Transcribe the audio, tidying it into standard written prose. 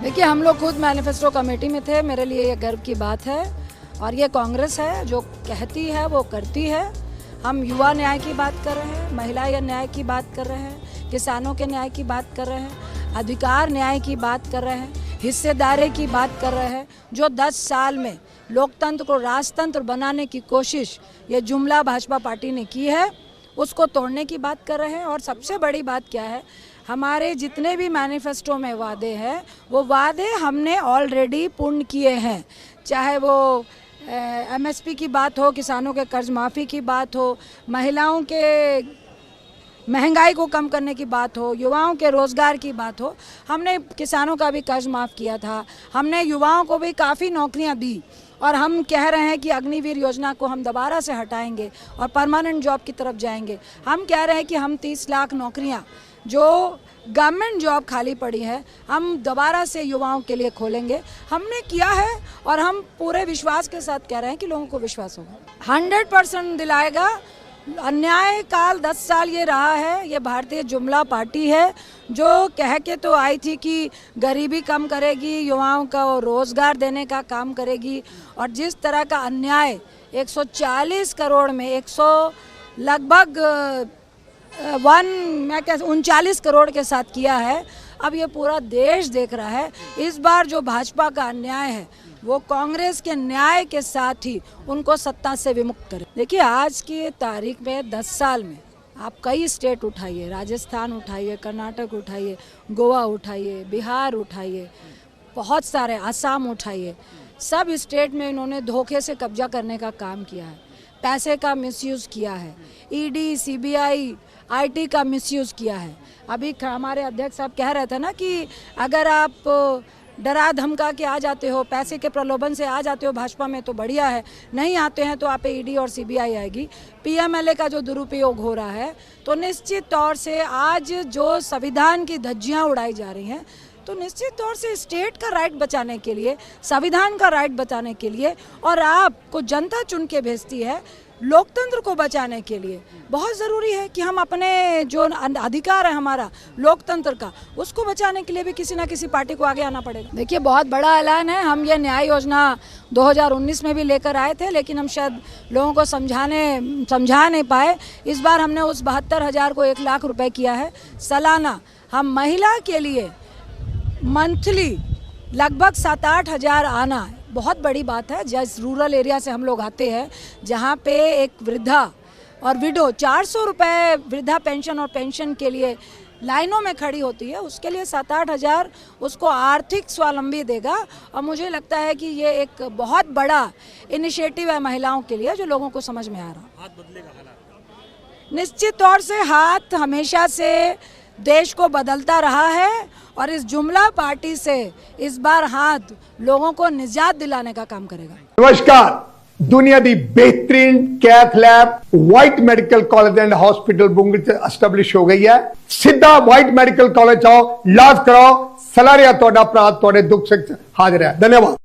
देखिए, हम लोग खुद मैनिफेस्टो कमेटी में थे। मेरे लिए ये गर्व की बात है और ये कांग्रेस है जो कहती है वो करती है। हम युवा न्याय की बात कर रहे हैं, महिला न्याय की बात कर रहे हैं, किसानों के न्याय की बात कर रहे हैं, अधिकार न्याय की बात कर रहे हैं, हिस्सेदारी की बात कर रहे हैं। जो 10 साल में लोकतंत्र को राजतंत्र बनाने की कोशिश ये जुमला भाजपा पार्टी ने की है, उसको तोड़ने की बात कर रहे हैं। और सबसे बड़ी बात क्या है, हमारे जितने भी मैनिफेस्टो में वादे हैं वो वादे हमने ऑलरेडी पूर्ण किए हैं। चाहे वो एमएसपी की बात हो, किसानों के कर्ज माफ़ी की बात हो, महिलाओं के महंगाई को कम करने की बात हो, युवाओं के रोज़गार की बात हो। हमने किसानों का भी कर्ज माफ़ किया था, हमने युवाओं को भी काफ़ी नौकरियां दी और हम कह रहे हैं कि अग्निवीर योजना को हम दोबारा से हटाएंगे और परमानेंट जॉब की तरफ जाएंगे। हम कह रहे हैं कि हम 30 लाख नौकरियां जो गवर्नमेंट जॉब खाली पड़ी है हम दोबारा से युवाओं के लिए खोलेंगे। हमने किया है और हम पूरे विश्वास के साथ कह रहे हैं कि लोगों को विश्वास होगा, 100% दिलाएगा। अन्याय काल 10 साल ये रहा है। ये भारतीय जुमला पार्टी है जो कह के तो आई थी कि गरीबी कम करेगी, युवाओं को रोज़गार देने का काम करेगी, और जिस तरह का अन्याय 140 करोड़ में 100 लगभग 39 करोड़ के साथ किया है, अब ये पूरा देश देख रहा है। इस बार जो भाजपा का अन्याय है वो कांग्रेस के न्याय के साथ ही उनको सत्ता से विमुक्त करे। देखिए, आज की तारीख में 10 साल में आप कई स्टेट उठाइए, राजस्थान उठाइए, कर्नाटक उठाइए, गोवा उठाइए, बिहार उठाइए, बहुत सारे आसाम उठाइए, सब स्टेट में इन्होंने धोखे से कब्जा करने का काम किया है, पैसे का मिसयूज़ किया है, ईडी, सीबीआई, आईटी का मिसयूज़ किया है। अभी हमारे अध्यक्ष साहब कह रहे थे ना कि अगर आप डरा धमका के आ जाते हो, पैसे के प्रलोभन से आ जाते हो भाजपा में तो बढ़िया है, नहीं आते हैं तो आप पे ईडी और सीबीआई आएगी। पीएमएलए का जो दुरुपयोग हो रहा है, तो निश्चित तौर से आज जो संविधान की धज्जियां उड़ाई जा रही हैं, तो निश्चित तौर से स्टेट का राइट बचाने के लिए, संविधान का राइट बचाने के लिए, और आपको जनता चुन के भेजती है लोकतंत्र को बचाने के लिए, बहुत ज़रूरी है कि हम अपने जो अधिकार है हमारा लोकतंत्र का, उसको बचाने के लिए भी किसी ना किसी पार्टी को आगे आना पड़ेगा। देखिए, बहुत बड़ा ऐलान है। हम ये न्याय योजना 2019 में भी लेकर आए थे, लेकिन हम शायद लोगों को समझा नहीं पाए। इस बार हमने उस 72,000 को 1 लाख रुपए किया है सालाना। हम महिला के लिए मंथली लगभग 7-8 हज़ार आना बहुत बड़ी बात है। जिस रूरल एरिया से हम लोग आते हैं, जहाँ पे एक वृद्धा और विडो 400 रुपये वृद्धा पेंशन और पेंशन के लिए लाइनों में खड़ी होती है, उसके लिए 7-8 हज़ार उसको आर्थिक स्वावलंबी देगा। और मुझे लगता है कि ये एक बहुत बड़ा इनिशिएटिव है महिलाओं के लिए, जो लोगों को समझ में आ रहा। हाथ बदलेगा हालात? निश्चित तौर से हाथ हमेशा से देश को बदलता रहा है और इस जुमला पार्टी से इस बार हाथ लोगों को निजात दिलाने का काम करेगा। नमस्कार, दुनिया दी बेहतरीन कैथ लैब व्हाइट मेडिकल कॉलेज एंड हॉस्पिटल बुंगल से एस्टैब्लिश हो गई है। सीधा व्हाइट मेडिकल कॉलेज आओ, इलाज कराओ, सलाह तोड़ा प्रात तोड़े दुख से हाजिर है। धन्यवाद।